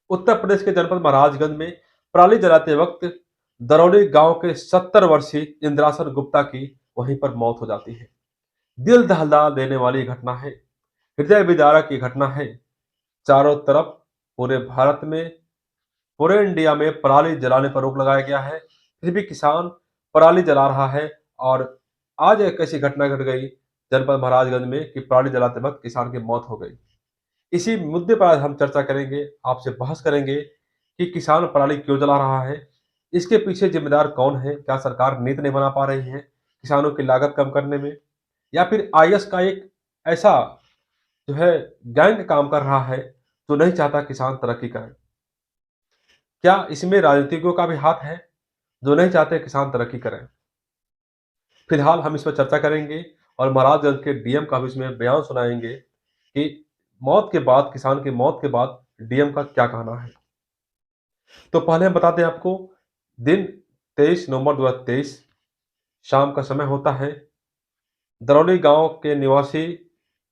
उत्तर प्रदेश के जनपद महाराजगंज में पराली जलाते वक्त दरौली गांव के 70 वर्षीय इंद्रासन गुप्ता की वहीं पर मौत हो जाती है। दिल दहला देने वाली घटना है, हृदय विदारक ये घटना है। चारों तरफ पूरे भारत में, पूरे इंडिया में पराली जलाने पर रोक लगाया गया है, फिर भी किसान पराली जला रहा है। और आज एक ऐसी घटना घट गई जनपद महाराजगंज में कि पराली जलाते वक्त किसान की मौत हो गई। इसी मुद्दे पर आज हम चर्चा करेंगे, आपसे बहस करेंगे कि किसान पराली क्यों जला रहा है, इसके पीछे जिम्मेदार कौन है, क्या सरकार नीति नहीं बना पा रही है किसानों की लागत कम करने में, या फिर आईएएस का एक ऐसा जो है गैंग काम कर रहा है जो नहीं चाहता किसान तरक्की करे। क्या इसमें राजनीतिकों का भी हाथ है जो नहीं चाहते किसान तरक्की करें? फिलहाल हम इस पर चर्चा करेंगे और महाराजगंज के डीएम का भी इसमें बयान सुनाएंगे कि मौत के बाद, किसान की मौत के बाद डीएम का क्या कहना है। तो पहले हम बताते हैं आपको, दिन 23 नवंबर 2023 शाम का समय होता है। दरौली गांव के निवासी,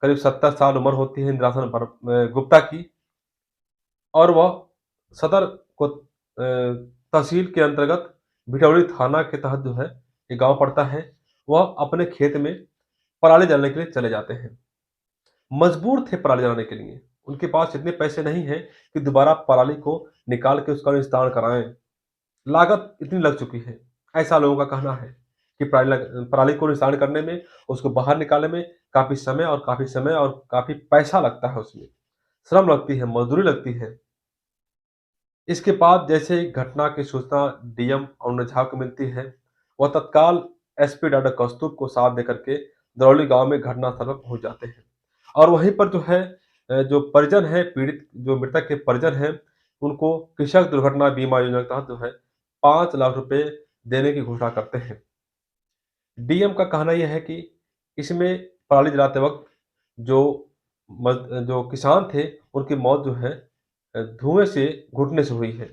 करीब 70 साल उम्र होती है इंद्रासन गुप्ता की, और वह सदर को तहसील के अंतर्गत भिटौली थाना के तहत जो है ये गांव पड़ता है। वह अपने खेत में पराली जलाने के लिए चले जाते हैं। मजबूर थे पराली जलाने के लिए, उनके पास इतने पैसे नहीं हैं कि दोबारा पराली को निकाल के उसका निस्तारण कराएं। लागत इतनी लग चुकी है, ऐसा लोगों का कहना है कि पराली को निस्तारण करने में, उसको बाहर निकालने में काफी समय और काफी पैसा लगता है, उसमें श्रम लगती है, मजदूरी लगती है। इसके बाद जैसे ही घटना की सूचना डीएम अरुण झा को मिलती है, वह तत्काल एसपी डॉक्टर कौस्तुभ को साथ देकर के दरौली गांव में घटनास्थल पर पहुंच जाते हैं। और वहीं पर जो है जो परिजन है, पीड़ित जो मृतक के परिजन हैं, उनको कृषक दुर्घटना बीमा योजना के तहत जो है 5 लाख रुपए देने की घोषणा करते हैं। डीएम का कहना यह है कि इसमें पराली जलाते वक्त जो जो किसान थे उनकी मौत जो है धुएं से, घुटने से हुई है।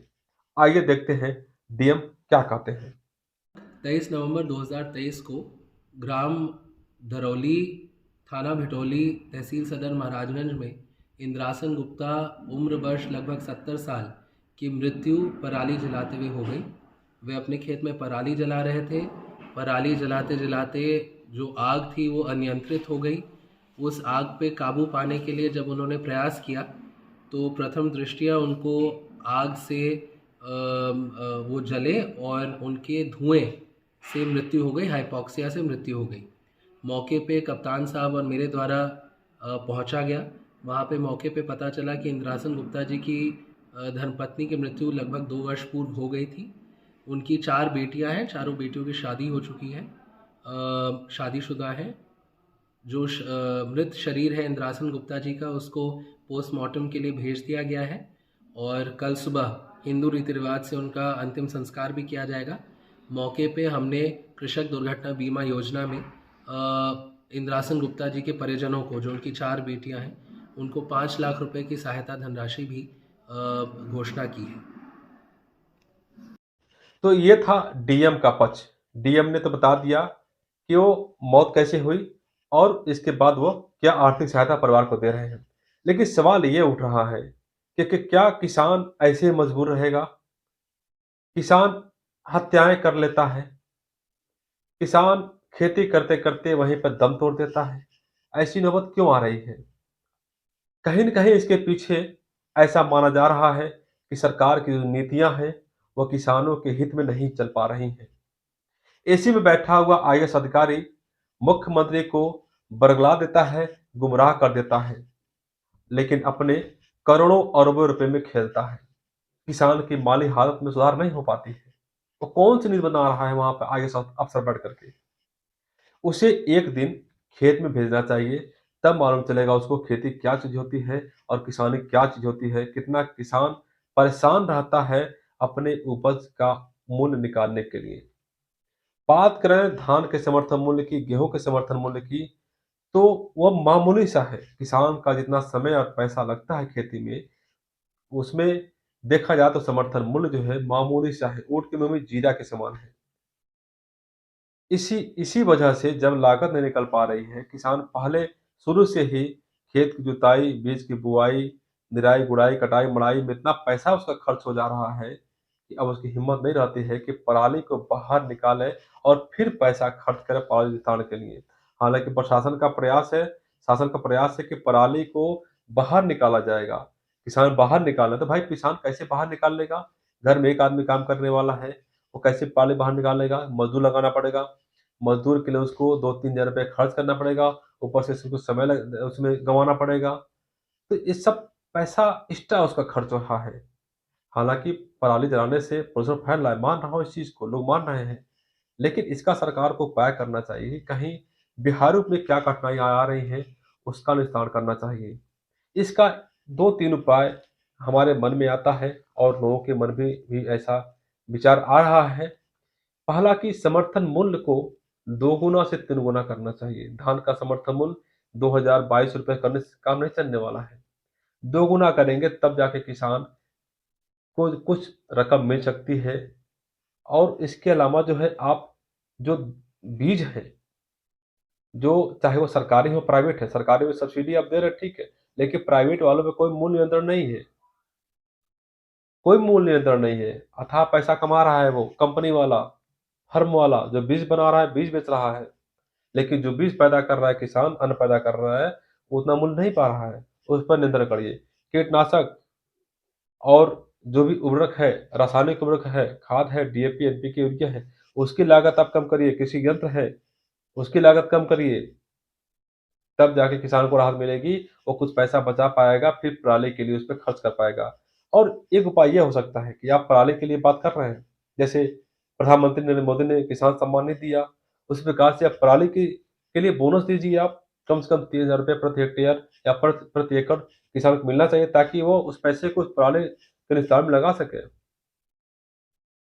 आइए देखते हैं डीएम क्या कहते हैं। 23 नवंबर 2023 को ग्राम धरौली, थाना भिटौली, तहसील सदर महाराजगंज में इंद्रासन गुप्ता, उम्र वर्ष लगभग 70 साल की मृत्यु पराली जलाते हुए हो गई। वे अपने खेत में पराली जला रहे थे। पराली जलाते जलाते जो आग थी वो अनियंत्रित हो गई। उस आग पे काबू पाने के लिए जब उन्होंने प्रयास किया तो प्रथम दृष्टया उनको आग से वो जले और उनके धुएं से मृत्यु हो गई, हाइपॉक्सिया से मृत्यु हो गई। मौके पे कप्तान साहब और मेरे द्वारा पहुंचा गया। वहाँ पे मौके पे पता चला कि इंद्रासन गुप्ता जी की धर्मपत्नी की मृत्यु लगभग 2 वर्ष पूर्व हो गई थी। उनकी 4 बेटियां हैं, चारों बेटियों की शादी हो चुकी है, शादीशुदा हैं। जो मृत शरीर है इंद्रासन गुप्ता जी का, उसको पोस्टमार्टम के लिए भेज दिया गया है और कल सुबह हिंदू रीति रिवाज से उनका अंतिम संस्कार भी किया जाएगा। मौके पे हमने कृषक दुर्घटना बीमा योजना में इंद्रासन गुप्ता जी के परिजनों को, जो उनकी 4 बेटियां हैं, उनको 5 लाख रुपए की सहायता धनराशि भी घोषणा की है। तो ये था डीएम का पक्ष। डीएम ने तो बता दिया कि वो मौत कैसे हुई और इसके बाद वो क्या आर्थिक सहायता परिवार को दे रहे हैं। लेकिन सवाल ये उठ रहा है कि क्या किसान ऐसे ही मजबूर रहेगा? किसान हत्याएं कर लेता है, किसान खेती करते करते वहीं पर दम तोड़ देता है। ऐसी नौबत क्यों आ रही है? कहीं न कहीं इसके पीछे ऐसा माना जा रहा है कि सरकार की जो नीतियाँ हैं, वो किसानों के हित में नहीं चल पा रही हैं। एसी में बैठा हुआ आईएएस अधिकारी मुख्यमंत्री को बरगला देता है, गुमराह कर देता है, लेकिन अपने करोड़ों अरबों रुपए में खेलता है। किसान की माली हालत में सुधार नहीं हो पाती है। वो कौन-सी नीति बना रहा है वहाँ पे आईएएस अफ़सर बैठ कर के? उसे एक दिन खेत में भेजना चाहिए, तब मालूम चलेगा उसको खेती क्या चीज़ होती है और किसानी क्या चीज़ होती है। कितना किसान परेशान रहता है अपने उपज का मूल्य निकालने के लिए। बात करें धान के समर्थन मूल्य की, गेहूँ के समर्थन मूल्य की, तो वह मामूली सा है। किसान का जितना समय और पैसा लगता है खेती में, उसमें देखा जाए तो समर्थन मूल्य जो है मामूली सा है, ऊँट के मुँह में जीरा के समान है। इसी इसी वजह से जब लागत नहीं निकल पा रही है, किसान पहले शुरू से ही खेत की जुताई, बीज की बुआई, निराई गुड़ाई कटाई मड़ाई में इतना पैसा उसका खर्च हो जा रहा है कि अब उसकी हिम्मत नहीं रहती है कि पराली को बाहर निकाले और फिर पैसा खर्च करे पराली निकालने के लिए। हालांकि प्रशासन का प्रयास है, शासन का प्रयास है कि पराली को बाहर निकाला जाएगा, किसान बाहर निकाले। तो भाई किसान कैसे बाहर निकाल लेगा? घर में एक आदमी काम करने वाला है, वो कैसे पराली बाहर निकालेगा? मजदूर लगाना पड़ेगा, मजदूर के लिए उसको 2-3 हज़ार रुपये खर्च करना पड़ेगा, ऊपर से उसको समय उसमें गंवाना पड़ेगा। तो ये सब पैसा एक्स्ट्रा उसका खर्च हो रहा है। हालाँकि पराली जलाने से प्रदूषण फैल रहा है, मान रहा हूँ इस चीज़ को, लोग मान रहे हैं। लेकिन इसका सरकार को उपाय करना चाहिए कि कहीं बिहार में क्या कठिनाइयाँ आ रही हैं, उसका निस्तारण करना चाहिए। इसका 2-3 उपाय हमारे मन में आता है और लोगों के मन में भी ऐसा विचार आ रहा है। पहला कि समर्थन मूल्य को 2 गुना से 3 गुना करना चाहिए। धान का समर्थन मूल्य 2022 रुपए करने से काम नहीं चलने वाला है। 2 गुना करेंगे तब जाके किसान को कुछ रकम मिल सकती है। और इसके अलावा जो है आप जो बीज है, जो चाहे वो सरकारी हो प्राइवेट है, सरकारी में सब्सिडी आप दे रहे हैं ठीक है, लेकिन प्राइवेट वालों पे कोई मूल्य नियंत्रण नहीं है, कोई मूल्य नियंत्रण नहीं है। अथाह पैसा कमा रहा है वो कंपनी वाला, फर्म वाला जो बीज बना रहा है, बीज बेच रहा है। लेकिन जो बीज पैदा कर रहा है किसान, अन्न पैदा कर रहा है, वो उतना मूल्य नहीं पा रहा है। उस पर नियंत्रण करिए। कीटनाशक और जो भी उर्वरक है, रासायनिक उर्वरक है, खाद है, डीएपी, एनपीके, यूरिया है, उसकी लागत आप कम करिए। कृषि यंत्र है, उसकी लागत कम करिए। तब जाके किसान को राहत मिलेगी, वो कुछ पैसा बचा पाएगा, फिर पराली के लिए उस पे खर्च कर पाएगा। और एक उपाय ये हो सकता है कि आप पराली के लिए बात कर रहे हैं, जैसे प्रधानमंत्री नरेंद्र मोदी ने किसान सम्मान निधि दिया, उस प्रकार से आप पराली की के लिए बोनस दीजिए आप, कम से कम 3000 रुपये प्रति हेक्टेयर या प्रति एकड़ किसान को मिलना चाहिए, ताकि वो उस पैसे को उस पराली के निस्तारण में लगा सके।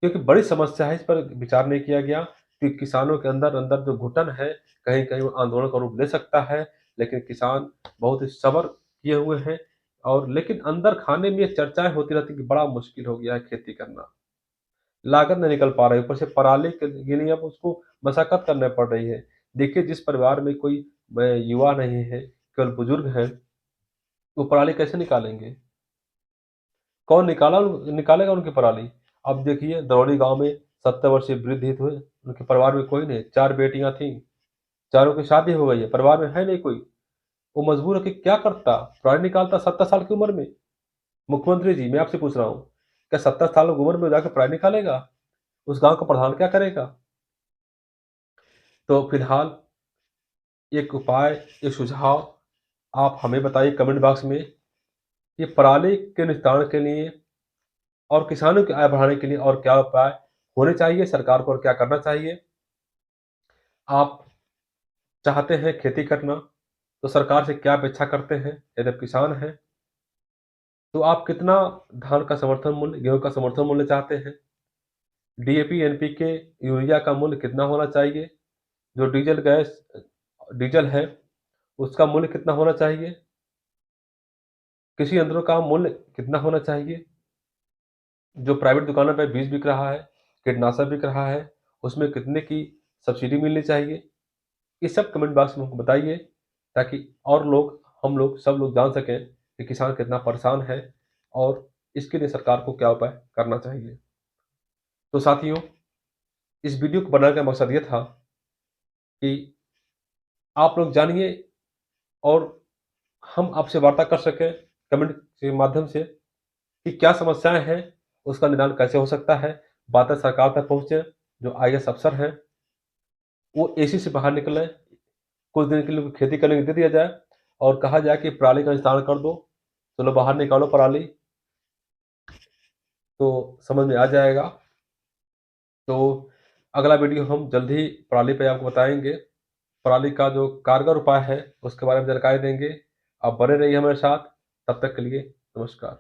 क्योंकि बड़ी समस्या है, इस पर विचार नहीं किया गया कि किसानों के अंदर अंदर जो घुटन है, कहीं कहीं वो आंदोलन का रूप ले सकता है। लेकिन किसान बहुत ही सब्र किए हुए हैं। और लेकिन अंदर खाने में ये चर्चाएं होती रहती कि बड़ा मुश्किल हो गया है खेती करना, लागत नहीं निकल पा रही, ऊपर से पराली के लिए अब उसको मशक्कत करनी पड़ रही है। देखिए जिस परिवार में कोई युवा नहीं है, केवल बुजुर्ग हैं, वो पराली कैसे निकालेंगे? कौन निकालेगा उनकी पराली? अब देखिए दरौली गांव में 70 वर्षीय वृद्ध ही थे, उनके परिवार में कोई नहीं, 4 बेटियां थीं, चारों की शादी हो गई है, परिवार में है नहीं कोई। वो मजबूर है कि क्या करता? पराली निकालता 70 साल की उम्र में। मुख्यमंत्री जी, मैं आपसे पूछ रहा हूँ, क्या 70 साल की उम्र में जाकर पराली निकालेगा? उस गांव का प्रधान क्या करेगा? तो फिलहाल एक उपाय, एक सुझाव आप हमें बताइए कमेंट बॉक्स में कि पराली के निस्तारण के लिए और किसानों की आय बढ़ाने के लिए और क्या उपाय होने चाहिए, सरकार को और क्या करना चाहिए? आप चाहते हैं खेती करना, तो सरकार से क्या अपेक्षा करते हैं? यदि आप किसान हैं, तो आप कितना धान का समर्थन मूल्य, गेहूँ का समर्थन मूल्य चाहते हैं? डीएपी, एनपीके, यूरिया का मूल्य कितना होना चाहिए? जो डीजल है, उसका मूल्य कितना होना चाहिए? कृषि यंत्रों का मूल्य कितना होना चाहिए? जो प्राइवेट दुकानों पे बीज बिक रहा है, कीटनाशक बिक रहा है, उसमें कितने की सब्सिडी मिलनी चाहिए? ये सब कमेंट बॉक्स में हमको बताइए, ताकि और लोग, हम लोग, सब लोग जान सकें कि किसान कितना परेशान है और इसके लिए सरकार को क्या उपाय करना चाहिए। तो साथियों, इस वीडियो को बनाने का मकसद ये था कि आप लोग जानिए और हम आपसे वार्ता कर सकें कमेंट के माध्यम से कि क्या समस्याएं हैं, उसका निदान कैसे हो सकता है, बातें सरकार तक पहुँचे। जो आईएएस अफसर हैं, वो एसी से बाहर निकलें, कुछ दिन के लिए खेती करने को दे दिया जाए और कहा जाए कि पराली का निस्तारण कर दो, चलो बाहर निकालो पराली, तो समझ में आ जाएगा। तो अगला वीडियो हम जल्द ही पराली पे आपको बताएंगे, पराली का जो कारगर उपाय है उसके बारे में जानकारी देंगे। आप बने रहिए हमारे साथ, तब तक के लिए नमस्कार।